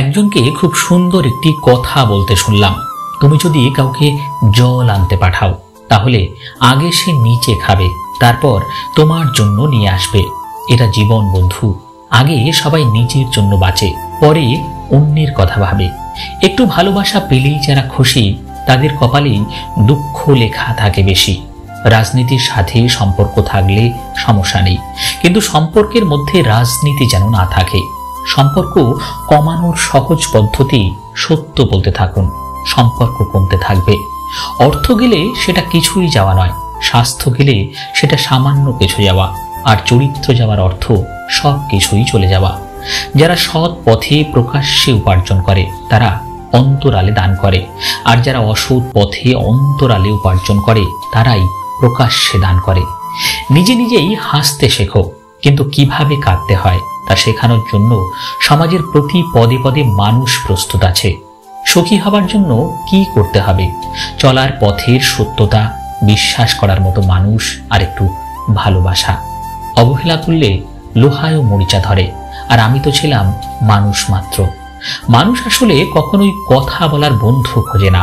একজনকে খুব সুন্দর একটি কথা বলতে শুনলাম, তুমি যদি কাউকে জল আনতে পাঠাও তাহলে আগে সে নিচে খাবে, তারপর তোমার জন্য নিয়ে আসবে। এটা জীবন বন্ধু। আগে সবাই নিজের জন্য বাঁচে, পরে অন্যের কথা ভাবে। একটু ভালোবাসা পেলেই যারা খুশি তাদের কপালেই দুঃখ লেখা থাকে বেশি। রাজনীতির সাথে সম্পর্ক থাকলে সমস্যা নেই, কিন্তু সম্পর্কের মধ্যে রাজনীতি যেন না থাকে। সম্পর্ক কমানোর সহজ পদ্ধতি সত্য বলতে থাকুন, সম্পর্ক কমতে থাকবে। অর্থ গেলে সেটা কিছুই যাওয়া নয়, স্বাস্থ্য গেলে সেটা সামান্য কিছু যাওয়া, আর চরিত্র যাওয়ার অর্থ সব কিছুই চলে যাওয়া। যারা সৎ পথে প্রকাশ্যে উপার্জন করে তারা অন্তরালে দান করে, আর যারা অসৎ পথে অন্তরালে উপার্জন করে তারাই প্রকাশ্যে দান করে। নিজে নিজেই হাসতে শেখো, কিন্তু কিভাবে কাঁদতে হয় তা শেখানোর জন্য সমাজের প্রতি পদে পদে মানুষ প্রস্তুত আছে। সুখী হবার জন্য কি করতে হবে? চলার পথের সত্যতা, বিশ্বাস করার মতো মানুষ, আর একটু ভালোবাসা। অবহেলা করলে লোহায়ও মরিচা ধরে, আর আমি তো ছিলাম মানুষ মাত্র। মানুষ আসলে কখনোই কথা বলার বন্ধু খোঁজে না।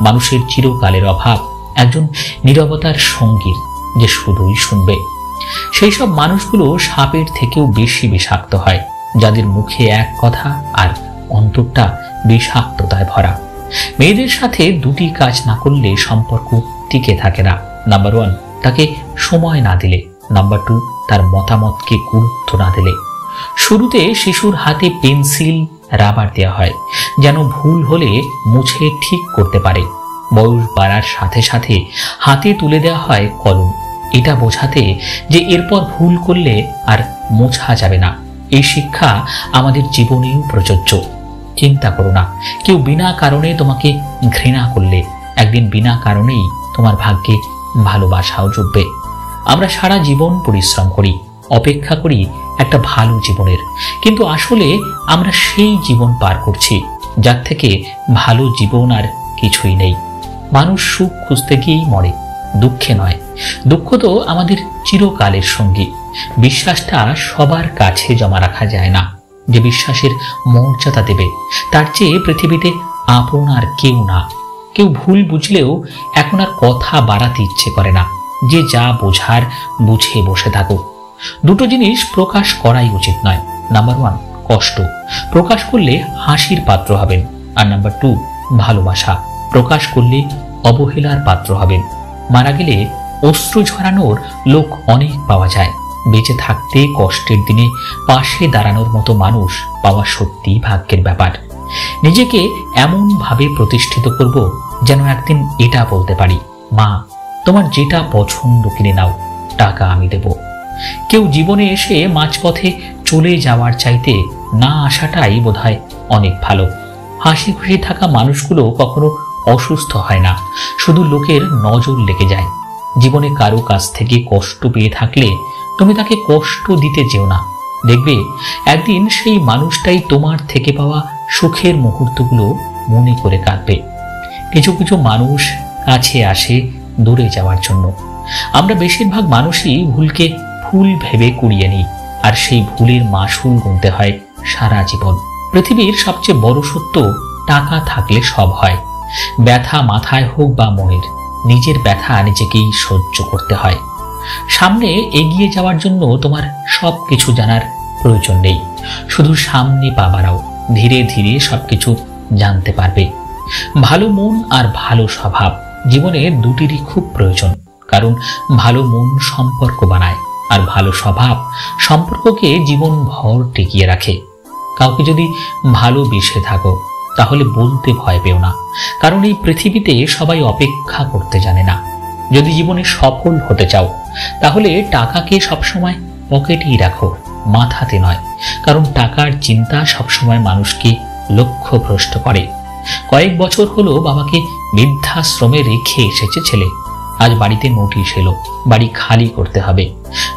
মানুষের চিরকালের অভাব একজন নীরবতার সঙ্গীর, যে শুধুই শুনবে। সেই সব মানুষগুলো সাপের থেকেও বেশি বিষাক্ত হয়, যাদের মুখে এক কথা আর অন্তরটা বিষাক্ততায় ভরা। মেয়েদের সাথে দুটি কাজ না করলে সম্পর্ক টিকে থাকে না। নাম্বার 1, তাকে সময় না দিলে। নাম্বার 2, তার মতামতকে গুরুত্ব না দিলে। শুরুতে শিশুর হাতে পেন্সিল, রাবার দেওয়া হয় যেন ভুল হলে মুছে ঠিক করতে পারে। বয়স বাড়ার সাথে সাথে হাতে তুলে দেওয়া হয় কলম, এটা বোঝাতে যে এরপর ভুল করলে আর মোছা যাবে না। এই শিক্ষা আমাদের জীবনেও প্রযোজ্য। চিন্তা করো না, কেউ বিনা কারণে তোমাকে ঘৃণা করলে একদিন বিনা কারণেই তোমার ভাগ্যে ভালোবাসাও জুটবে। আমরা সারা জীবন পরিশ্রম করি, অপেক্ষা করি একটা ভালো জীবনের, কিন্তু আসলে আমরা সেই জীবন পার করছি যার থেকে ভালো জীবন আর কিছুই নেই। মানুষ সুখ খুঁজতে গিয়েই মরে, দুঃখে নয়। দুঃখ তো আমাদের চিরকালের সঙ্গী। বিশ্বাসটা সবার কাছে জমা রাখা যায় না। যে বিশ্বাসের মর্যাদা দেবে তার চেয়ে পৃথিবীতে আপন আর কেউ না। কেউ ভুল বুঝলেও এখন আর কথা বাড়াতে ইচ্ছে করে না। যে যা বোঝার বুঝে বসে থাকো। দুটো জিনিস প্রকাশ করাই উচিত নয়। নাম্বার 1, কষ্ট। প্রকাশ করলে হাসির পাত্র হবেন। আর নাম্বার 2, ভালোবাসা। প্রকাশ করলে অবহেলার পাত্র হবেন। মারা গেলে অশ্রু ঝরানোর লোক অনেক পাওয়া যায়, বেঁচে থাকতে কষ্টের দিনে পাশে দাঁড়ানোর মতো মানুষ পাওয়া সত্যি ভাগ্যের ব্যাপার। নিজেকে এমন ভাবে প্রতিষ্ঠিত করব যেন একদিন এটা বলতে পারি, মা তোমার যেটা পছন্দ কিনে নাও, টাকা আমি দেব। কেউ জীবনে এসে মাঝপথে চলে যাওয়ার চাইতে না আসাটাই বোধহয় অনেক ভালো। হাসি খুশি থাকা মানুষগুলো কখনো অসুস্থ হয় না, শুধু লোকের নজর লেগে যায়। জীবনে কারো কাছ থেকে কষ্ট পেয়ে থাকলে তুমি তাকে কষ্ট দিতে যেও না। দেখবে একদিন সেই মানুষটাই তোমার থেকে পাওয়া সুখের মুহূর্তগুলো মনে করে কাঁদবে। কিছু কিছু মানুষ কাছে আসে দূরে যাওয়ার জন্য। আমরা বেশিরভাগ মানুষই ভুলকে ভুল ভেবে কুড়িয়ে নিই, আর সেই ভুলের মাসুল গুনতে হয় সারা জীবন। পৃথিবীর সবচেয়ে বড় সত্য, টাকা থাকলে সব হয়। ব্যথা মাথায় হোক বা মনের, নিজের ব্যথা নিজেকেই সহ্য করতে হয়। সামনে এগিয়ে যাওয়ার জন্য তোমার সবকিছু জানার প্রয়োজন নেই, শুধু সামনে পা বাড়াও, ধীরে ধীরে সবকিছু জানতে পারবে। ভালো মন আর ভালো স্বভাব জীবনে দুটিরই খুব প্রয়োজন, কারণ ভালো মন সম্পর্ক বানায়, আর ভালো স্বভাব সম্পর্ককে জীবনভর টিকিয়ে রাখে। কাউকে যদি ভালোবেসে থাকো তাহলে বলতে ভয় পেও না, কারণ এই পৃথিবীতে সবাই অপেক্ষা করতে জানে না। যদি জীবনে সফল হতে চাও তাহলে টাকাকে সবসময় পকেটেই রাখো, মাথাতে নয়, কারণ টাকার চিন্তা সবসময় মানুষকে লক্ষ্যভ্রষ্ট করে। কয়েক বছর হলো বাবাকে বৃদ্ধাশ্রমে রেখে এসেছে ছেলে। আজ বাড়িতে নোটিশ এলো, বাড়ি খালি করতে হবে।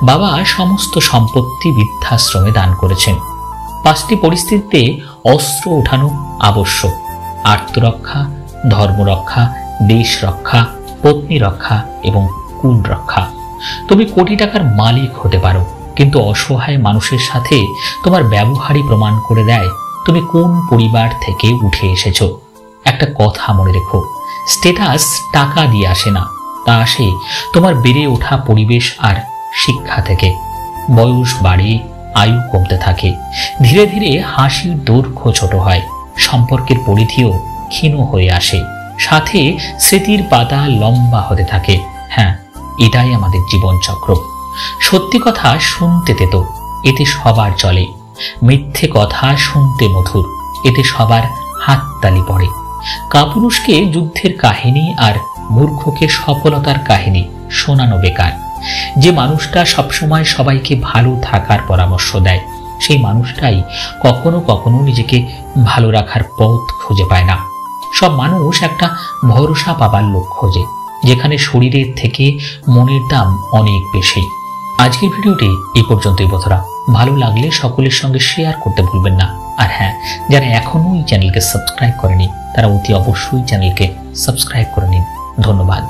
বাবা সমস্ত সম্পত্তি বৃদ্ধাশ্রমে দান করেছেন। 5টি পরিস্থিতিতে অস্ত্র ওঠানো আবশ্যক: আত্মরক্ষা, ধর্মরক্ষা, দেশ রক্ষা, পত্নী রক্ষা এবং কুল রক্ষা। তুমি কোটি টাকার মালিক হতে পারো, কিন্তু অসহায় মানুষের সাথে তোমার ব্যবহারই প্রমাণ করে দেয় তুমি কোন পরিবার থেকে উঠে এসেছো। একটা কথা মনে রেখো, স্ট্যাটাস টাকা দিয়ে আসে না, তা আসে তোমার বেড়ে ওঠা পরিবেশ আর শিক্ষা থেকে। বয়স বাড়ে, আয়ু কমতে থাকে, ধীরে ধীরে হাসির দৈর্ঘ্য ছোট হয়, সম্পর্কের পরিধিও ক্ষীণ হয়ে আসে, সাথে স্মৃতির পাতা লম্বা হতে থাকে। হ্যাঁ, এটাই আমাদের জীবনচক্র। সত্যি কথা শুনতে তেতো, এতে সবার চলে। মিথ্যে কথা শুনতে মধুর, এতে সবার হাততালি পড়ে। কাপুরুষকে যুদ্ধের কাহিনী আর মূর্খকে সফলতার কাহিনী শোনানো বেকার। যে মানুষটা সবসময় সবাইকে ভালো থাকার পরামর্শ দেয়, সেই মানুষটাই কখনো কখনো নিজেকে ভালো রাখার পথ খুঁজে পায় না। সব মানুষ একটা ভরসা পাবার লোক খোঁজে, যেখানে শরীরের থেকে মনের দাম অনেক বেশি। আজকের ভিডিওটি এই পর্যন্তই বন্ধুরা। ভালো লাগলে সকলের সঙ্গে শেয়ার করতে ভুলবেন না। আর হ্যাঁ, যারা এখনো এই চ্যানেলকে সাবস্ক্রাইব করেনি তারা অতি অবশ্যই চ্যানেলকে সাবস্ক্রাইব করে নিন। ধন্যবাদ।